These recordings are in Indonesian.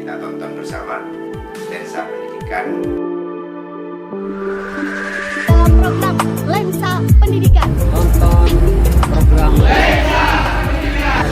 kita tonton bersama Lensa Pendidikan. Dalam program Lensa Pendidikan. Nonton program Lensa Pendidikan.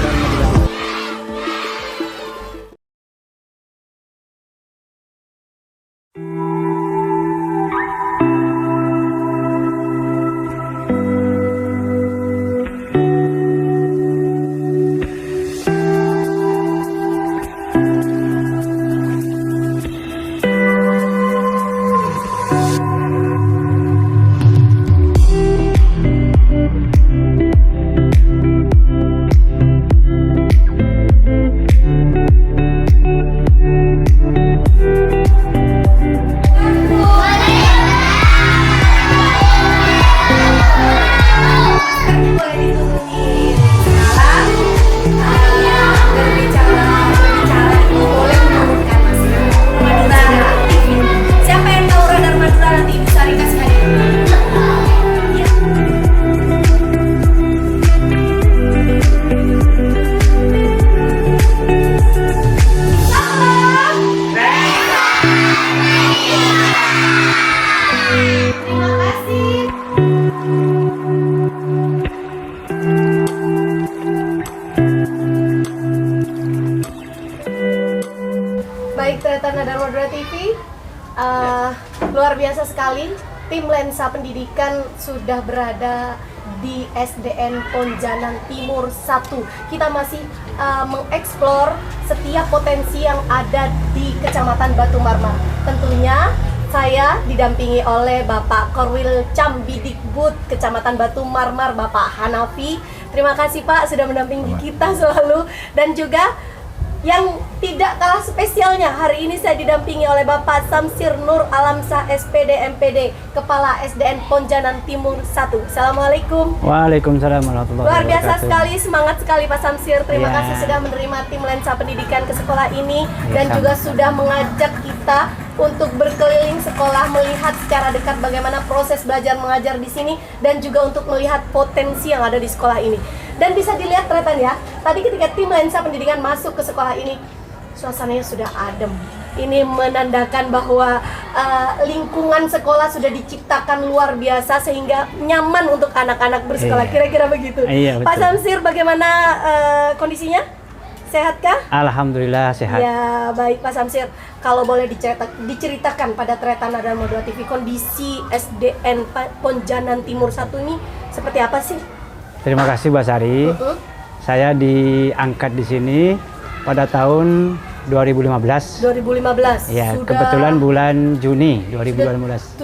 Baik, Tretana dan Modera TV, luar biasa sekali. Tim Lensa Pendidikan sudah berada di SDN Ponjanan Timur 1. Kita masih mengeksplor setiap potensi yang ada di Kecamatan Batu Marmar. Tentunya saya didampingi oleh Bapak Korwil Cambidikbud Kecamatan Batu Marmar, Bapak Hanafi. Terima kasih Pak sudah mendampingi kita selalu. Dan juga yang tidak kalah spesialnya, hari ini saya didampingi oleh Bapak Samsir Nur Alamsah SPD MPD, Kepala SDN Ponjanan Timur 1. Assalamualaikum. Waalaikumsalam warahmatullahi Luar biasa wabarakatuh. sekali, semangat sekali Pak Samsir. Terima Ya. kasih sudah menerima tim Lensa Pendidikan ke sekolah ini dan sama. juga sudah mengajak kita untuk berkeliling sekolah, melihat secara dekat bagaimana proses belajar mengajar di sini dan juga untuk melihat potensi yang ada di sekolah ini. Dan bisa dilihat Tretan ya, tadi ketika tim Lensa Pendidikan masuk ke sekolah ini, suasananya sudah adem. Ini menandakan bahwa lingkungan sekolah sudah diciptakan luar biasa sehingga nyaman untuk anak-anak bersekolah. Iya. Kira-kira begitu. Iya, Pak betul. Samsir, bagaimana kondisinya? Sehatkah? Alhamdulillah sehat. Ya, baik Pak Samsir. Kalau boleh diceritakan pada Tretana dan Modera TV, kondisi SDN Ponjanan Timur 1 ini seperti apa sih? Terima kasih Mbak Sari. Saya diangkat di sini pada tahun 2015. 2015. Ya, Sudah kebetulan bulan Juni 2015.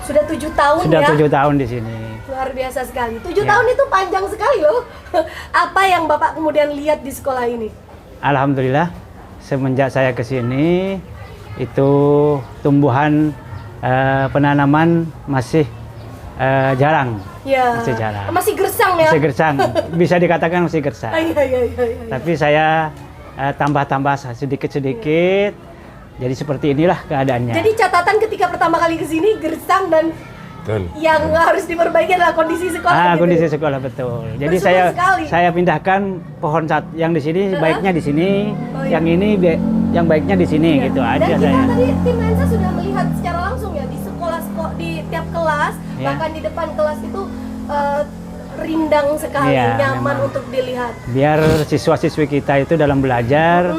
Sudah 7 tahun Sudah ya. 7 tahun di sini. Luar biasa sekali. 7 Ya. tahun itu panjang sekali loh. Apa yang Bapak kemudian lihat di sekolah ini? Alhamdulillah semenjak saya ke sini itu tumbuhan penanaman masih jarang. Ya. Masih jarang. Masih gersang ya. Masih gersang. Bisa dikatakan masih gersang. Iya. Tapi saya tambah-tambah sedikit-sedikit. Jadi seperti inilah keadaannya. Jadi catatan ketika pertama kali ke sini gersang dan yang harus diperbaiki adalah kondisi sekolah. gitu. Kondisi sekolah betul. Jadi Bersyukur sekali. saya pindahkan pohon yang di sini baiknya di sini, Oh, iya. yang ini yang baiknya di sini Iya. gitu Dan aja kita saya. tadi tim Lensa sudah melihat secara langsung ya di sekolah di tiap kelas, Ya. bahkan di depan kelas itu rindang sekali, Iya, nyaman memang. untuk dilihat. Biar siswa-siswi kita itu dalam belajar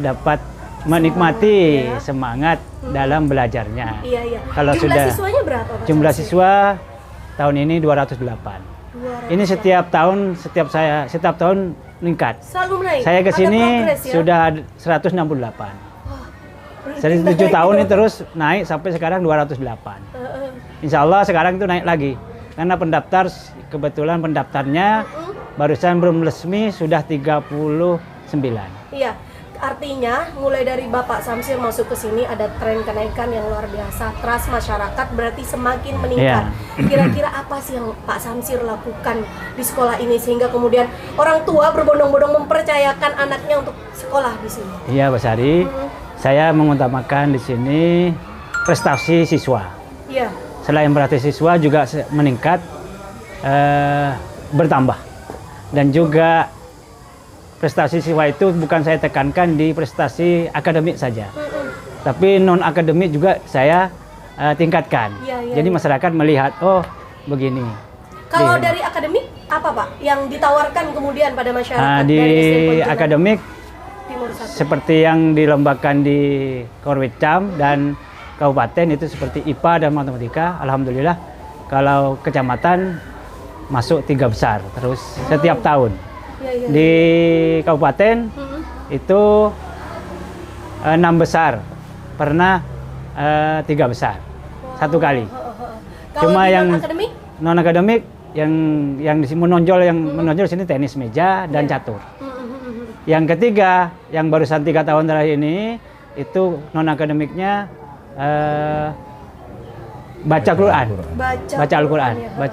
dapat menikmati ya. semangat dalam belajarnya. Iya. Kalau Jumlah sudah siswanya berapa, Pak? jumlah Samsir? siswa tahun ini 208. Ini Ini setiap tahun meningkat. selalu naik. Saya ke Ada sini progres ya? sudah 168. Berarti Dari naik 7 tahun ini ya. terus naik sampai sekarang 208. Heeh. Insya Allah sekarang itu naik lagi. Karena kebetulan pendaftarnya barusan belum resmi sudah 39. Iya. Artinya mulai dari Bapak Samsir masuk ke sini ada tren kenaikan yang luar biasa. Trust masyarakat berarti semakin meningkat. Iya. Kira-kira apa sih yang Pak Samsir lakukan di sekolah ini sehingga kemudian orang tua berbondong-bondong mempercayakan anaknya untuk sekolah di sini? Iya, Mbak Sari. Saya mengutamakan di sini prestasi siswa. Iya. Selain prestasi siswa juga meningkat, bertambah. Dan juga prestasi siswa itu bukan saya tekankan di prestasi akademik saja, tapi non akademik juga saya tingkatkan. Jadi masyarakat melihat, oh begini. Kalau dari akademik apa Pak yang ditawarkan kemudian pada masyarakat Di dari SDN Ponjanan akademik Timur 1? seperti yang dilombakan di Korwitcam dan kabupaten itu seperti IPA dan matematika. Alhamdulillah kalau kecamatan masuk 3 besar terus setiap tahun. Di kabupaten itu 6 besar, pernah 3 besar satu kali. Cuma yang akademik? non akademik yang di sini menonjol di sini tenis meja dan catur. Yang ketiga yang barusan 3 tahun terakhir ini itu non akademiknya baca Quran, baca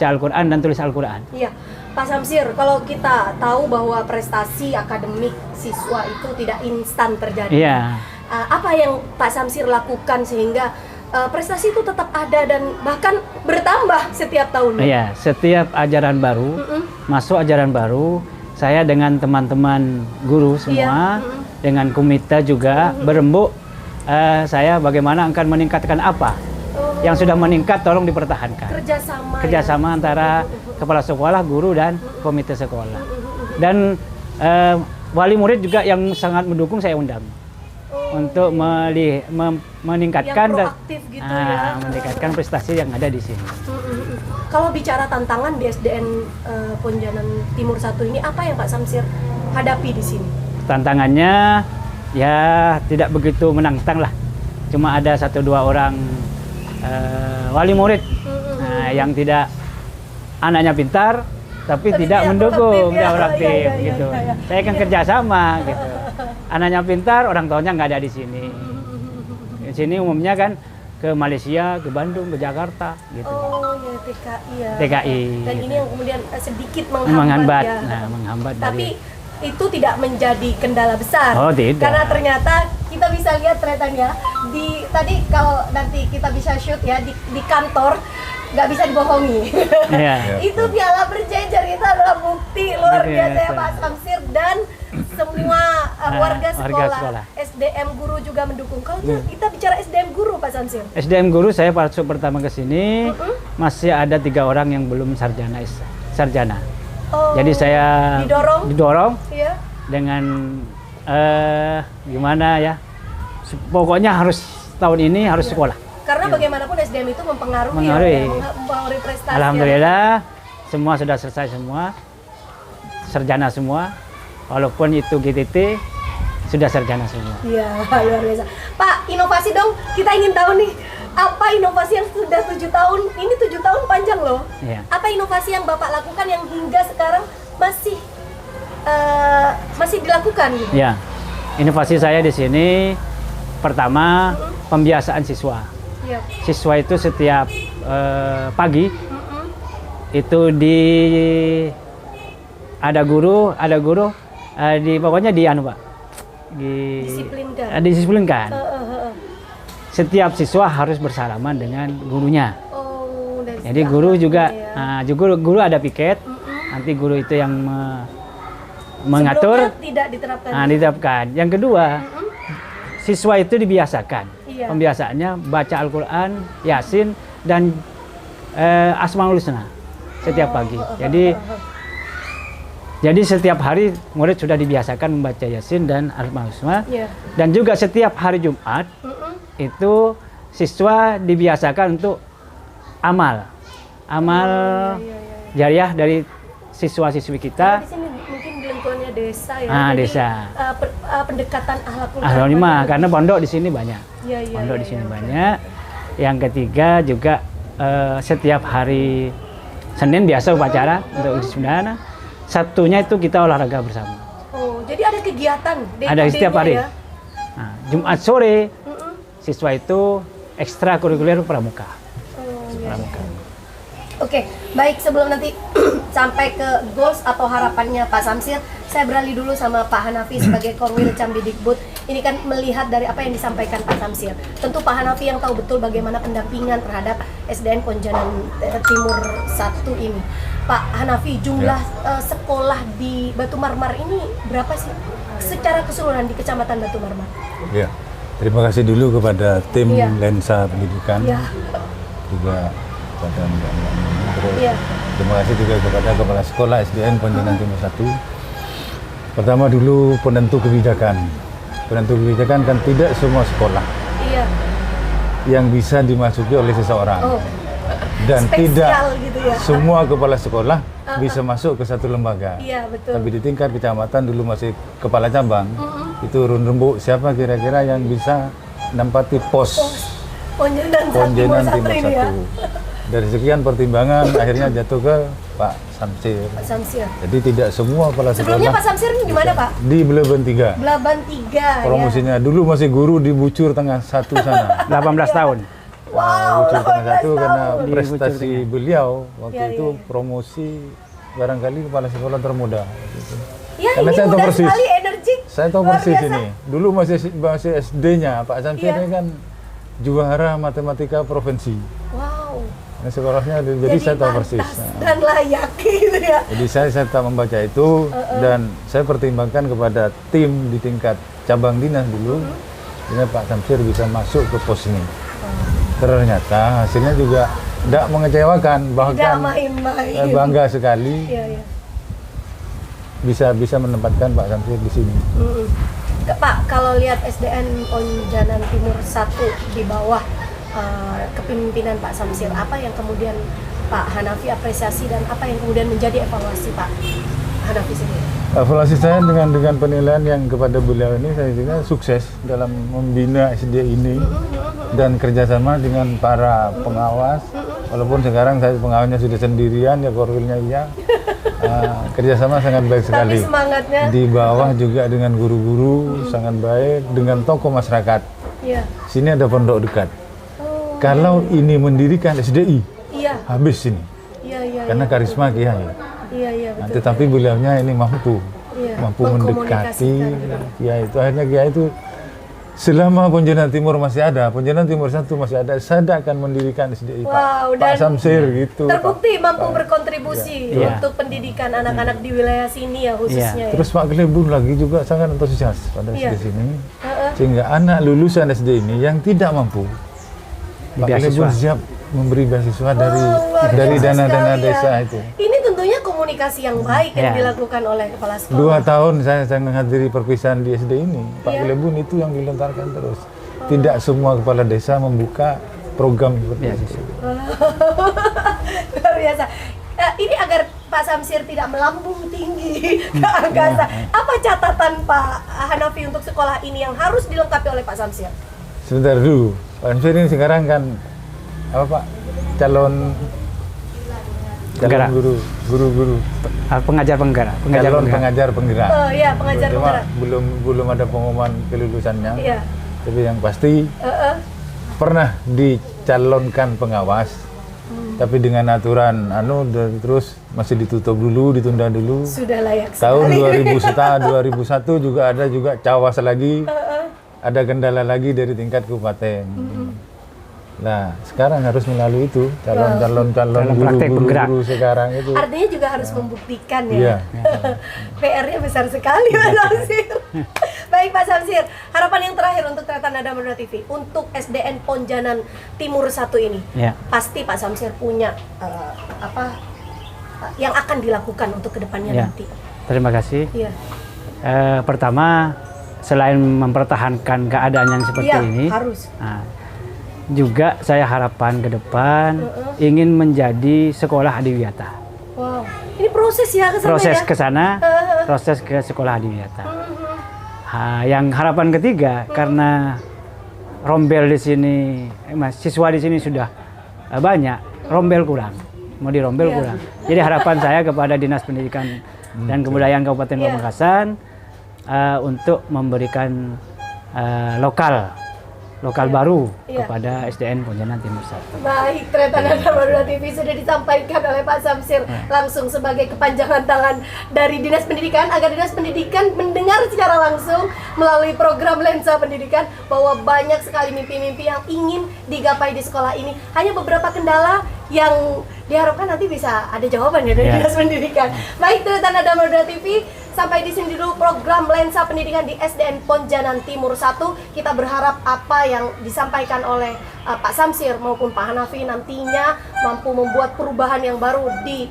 Al-Quran dan tulis Al-Quran. Iya, Pak Samsir, kalau kita tahu bahwa prestasi akademik siswa itu tidak instan terjadi. Iya. Apa yang Pak Samsir lakukan sehingga prestasi itu tetap ada dan bahkan bertambah setiap tahun? Iya, setiap ajaran baru, masuk ajaran baru, saya dengan teman-teman guru semua, dengan komite juga berembuk, saya bagaimana akan meningkatkan apa yang sudah meningkat, tolong dipertahankan. Kerjasama antara kepala sekolah, guru dan komite sekolah. Dan wali murid juga yang sangat mendukung saya undang untuk meningkatkan yang proaktif gitu ya. Meningkatkan prestasi yang ada di sini. Kalau bicara tantangan di SDN Ponjanan Timur 1 ini, apa yang Pak Samsir hadapi di sini? Tantangannya ya tidak begitu menantang lah. Cuma ada 1-2 orang wali murid yang tidak anaknya pintar tapi tidak mendukung, tidak proaktif gitu. Saya kan kerjasama gitu. Anaknya pintar, orang tuanya nggak ada di sini. Di sini umumnya kan ke Malaysia, ke Bandung, ke Jakarta gitu. Oh ya, TKI ya. TKI. Dan gitu. ini yang kemudian sedikit menghambat ya. Nah, menghambat Tapi itu tidak menjadi kendala besar. Oh, tidak. Karena ternyata kita bisa lihat ternyata tadi kalau nanti kita bisa shoot ya di kantor nggak bisa dibohongi. Yeah. Itu piala berjejer itu adalah bukti luar biasa ya Pak Samsir dan semua warga sekolah, SDM guru juga mendukung. Kalau kita bicara SDM guru Pak Samsir. SDM guru saya masuk pertama ke sini masih ada 3 orang yang belum sarjana. Oh, jadi saya didorong iya. Dengan gimana ya, pokoknya harus tahun ini harus sekolah. Karena bagaimanapun SDM itu mempengaruhi prestasi. Alhamdulillah semua sudah selesai semua, sarjana semua, walaupun itu GTT sudah sarjana semua. Iya, luar biasa. Pak, inovasi dong, kita ingin tahu nih, apa inovasi yang sudah 7 tahun, ini 7 tahun panjang loh. Iya. Apa inovasi yang Bapak lakukan yang hingga sekarang masih dilakukan gitu? Ya, inovasi saya di sini pertama pembiasaan siswa. Yep. Siswa itu setiap pagi itu ada guru pokoknya di Pak. Disiplinkan. Setiap siswa harus bersalaman dengan gurunya. Oh, jadi guru juga guru ada piket. Nanti guru itu yang mengatur. Tidak diterapkan. Diterapkan. Yang kedua, siswa itu dibiasakan. Iya. Pembiasaannya baca Al-Quran, Yasin, dan Asmaul Husna setiap pagi. Jadi setiap hari murid sudah dibiasakan membaca Yasin dan Asmaul Husna. Yeah. Dan juga setiap hari Jumat itu siswa dibiasakan untuk amal jariah dari siswa-siswi kita. Di sini mungkin di lingkungannya desa ya. Jadi, desa. Pendekatan akhlakul karimah karena pondok di sini banyak. Pondok di sini banyak. Yang ketiga juga setiap hari Senin biasa upacara untuk Sundana. Sabtunya itu kita olahraga bersama. Oh, jadi ada kegiatan ada setiap hari. Ya? Nah, Jumat sore siswa itu ekstrakurikuler pramuka. Oke, baik sebelum nanti sampai ke goals atau harapannya Pak Samsir, saya beralih dulu sama Pak Hanafi sebagai Korwil Cambidikbud. Ini kan melihat dari apa yang disampaikan Pak Samsir. Tentu Pak Hanafi yang tahu betul bagaimana pendampingan terhadap SDN Ponjanan Timur 1 ini. Pak Hanafi, jumlah sekolah di Batu Marmar ini berapa sih secara keseluruhan di Kecamatan Batu Marmar? Ya, terima kasih dulu kepada tim Iya. Lensa Pendidikan, Ya, juga kepada Mbak. Terus ya, terima kasih juga kepada Kepala Sekolah SDN Ponjanan Timur 1. Pertama dulu penentu kebijakan. Penentu kebijakan kan tidak semua sekolah iya. yang bisa dimasuki oleh seseorang. Oh, Dan spesial tidak gitu ya. semua kepala sekolah bisa masuk ke satu lembaga. Iya, betul. Tapi di tingkat kecamatan dulu masih kepala cabang, itu rembuk siapa kira-kira yang bisa menempati pos Ponjanan Ponjanan Timur Timur 1 ini ya. 1. Dari sekian pertimbangan akhirnya jatuh ke Pak Samsir. Pak Samsir. Jadi tidak semua kepala Sebelumnya sekolah Pak Samsir di mana Pak? di Belaban 3. Belaban 3 Promosinya dulu masih guru di Bucur Tengah 1 sana. 18 tahun. Wow, Bucur Tengah 1 karena tahun. Di prestasi Bucur Tengah. beliau waktu Ya, itu ya, ya. promosi barangkali kepala sekolah termuda. Gitu. Ya, Karena ini saya tahu mudah persis. sekali, energik. Saya tahu Luar persis biasa. ini. Dulu masih SD-nya Pak Samsir Iya. ini kan juara matematika provinsi. Wow. Nah, sekolahnya jadi saya tahu persis. pantas Nah. dan layak gitu ya. Jadi saya tak membaca itu dan saya pertimbangkan kepada tim di tingkat cabang dinas dulu, sehingga Pak Samsir bisa masuk ke pos ini. Ternyata hasilnya juga tidak mengecewakan, Tidak bahkan main-main. bangga sekali Iya, iya. bisa menempatkan Pak Samsir di sini. Mm-mm. Pak, kalau lihat SDN Ponjanan Timur 1 di bawah kepemimpinan Pak Samsir, apa yang kemudian Pak Hanafi apresiasi dan apa yang kemudian menjadi evaluasi Pak Hanafi sendiri? Evaluasi saya dengan penilaian yang kepada beliau ini, saya kira sukses dalam membina SD ini dan kerjasama dengan para pengawas. Walaupun sekarang saya pengawasnya sudah sendirian, ya korwilnya iya. Kerjasama sangat baik sekali. Tapi semangatnya, Di bawah juga dengan guru-guru sangat baik, dengan tokoh masyarakat. iya. Sini ada pondok dekat. Oh, Kalau ini mendirikan SDI, iya, habis ini. iya, iya. Karena karisma kiai. Iya, iya, Nah, betul. tetapi beliaunya ini mampu Iya, mendekati mengkomunikasikan gitu. kiai itu. Akhirnya kiai itu selama Ponjanan Timur masih ada, Ponjanan Timur 1 masih ada, saya akan mendirikan SDI Wow, Pak dan Samsir gitu. Terbukti mampu berkontribusi Iya. untuk pendidikan anak-anak di wilayah sini ya khususnya ya. Terus Pak Gelebun lagi juga sangat antusias pada Iya. SD sini, Heeh. sehingga anak lulusan SD ini yang tidak mampu, Pak Beasiswa. Gelebun siap memberi beasiswa Luar dari biasa dana-dana sekali desa ya. itu. Ini tentunya komunikasi yang baik yang Ya. dilakukan oleh kepala 2 sekolah. tahun saya menghadiri perpisahan di SD ini, Pak Iya. Gelebun itu yang dilontarkan terus. Tidak semua kepala desa membuka program seperti Ya, itu. Luar biasa. Ini agar Pak Samsir tidak melambung tinggi ke angkasa. Apa catatan Pak Hanafi untuk sekolah ini yang harus dilengkapi oleh Pak Samsir? Sebentar dulu, Pak Samsir ini sekarang kan apa Pak? Calon Penggerak. guru, Pengajar penggerak. calon pengajar penggerak. Oh iya, pengajar Cuma penggerak. belum ada pengumuman kelulusannya. Iya. Tapi yang pasti pernah dicalonkan pengawas. Tapi dengan aturan terus masih ditutup dulu, ditunda dulu. Sudah layak Tahun sekali. 2001 juga ada cawas lagi. Ada kendala lagi dari tingkat kabupaten. Nah, sekarang harus melalui itu calon praktek penggerak. guru sekarang itu. Artinya juga harus membuktikan Iya. ya. PR-nya besar sekali Pak Samsir. Baik Pak Samsir, harapan yang terakhir untuk Tretan Nada Madura TV untuk SDN Ponjanan Timur 1 ini. Ya. Pasti Pak Samsir punya yang akan dilakukan untuk kedepannya Ya. nanti. Terima kasih. Iya. Pertama, selain mempertahankan keadaan yang seperti Iya, ini, harus. juga saya harapkan ke depan ingin menjadi sekolah adiwiyata. Wow. Ini proses ya ke sana Proses ya? ke sana, proses ke sekolah adiwiyata. Yang harapan ketiga, karena rombel di sini, siswa di sini sudah banyak, rombel kurang, mau dirombel Iya. kurang. Jadi harapan saya kepada Dinas Pendidikan dan Kebudayaan Kabupaten Iya. Pamekasan untuk memberikan lokal lokal baru Iya. kepada SDN Ponjanan Timur 1. Baik, ternyata Nada Madura TV sudah disampaikan oleh Pak Samsir langsung sebagai kepanjangan tangan dari Dinas Pendidikan agar Dinas Pendidikan mendengar secara langsung melalui program Lensa Pendidikan bahwa banyak sekali mimpi-mimpi yang ingin digapai di sekolah ini. Hanya beberapa kendala yang diharapkan nanti bisa ada jawaban ya dari Dinas Pendidikan. Baik, ternyata Nada Madura TV, sampai di sini dulu program Lensa Pendidikan di SDN Ponjanan Timur 1. Kita berharap apa yang disampaikan oleh Pak Samsir maupun Pak Hanafi nantinya mampu membuat perubahan yang baru di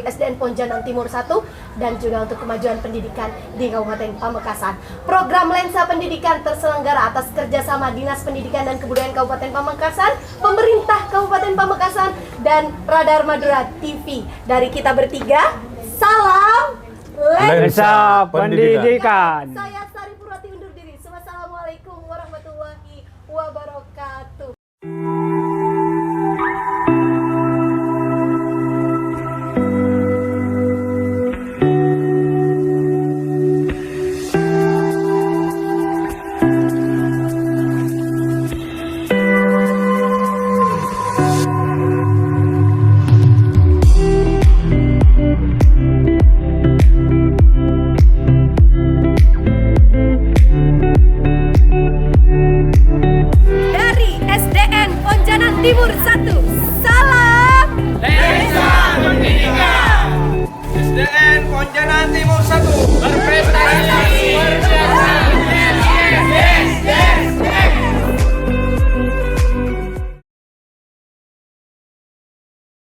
SDN Ponjanan Timur 1 dan juga untuk kemajuan pendidikan di Kabupaten Pamekasan. Program Lensa Pendidikan terselenggara atas kerjasama Dinas Pendidikan dan Kebudayaan Kabupaten Pamekasan, Pemerintah Kabupaten Pamekasan, dan Radar Madura TV. Dari kita bertiga, salam Lensa Pendidikan. Saya Sari Purwati undur diri. Wassalamualaikum warahmatullahi wabarakatuh. Timur 1, salam Lensa Pendidikan SDN Ponjanan Timur 1 berprestasi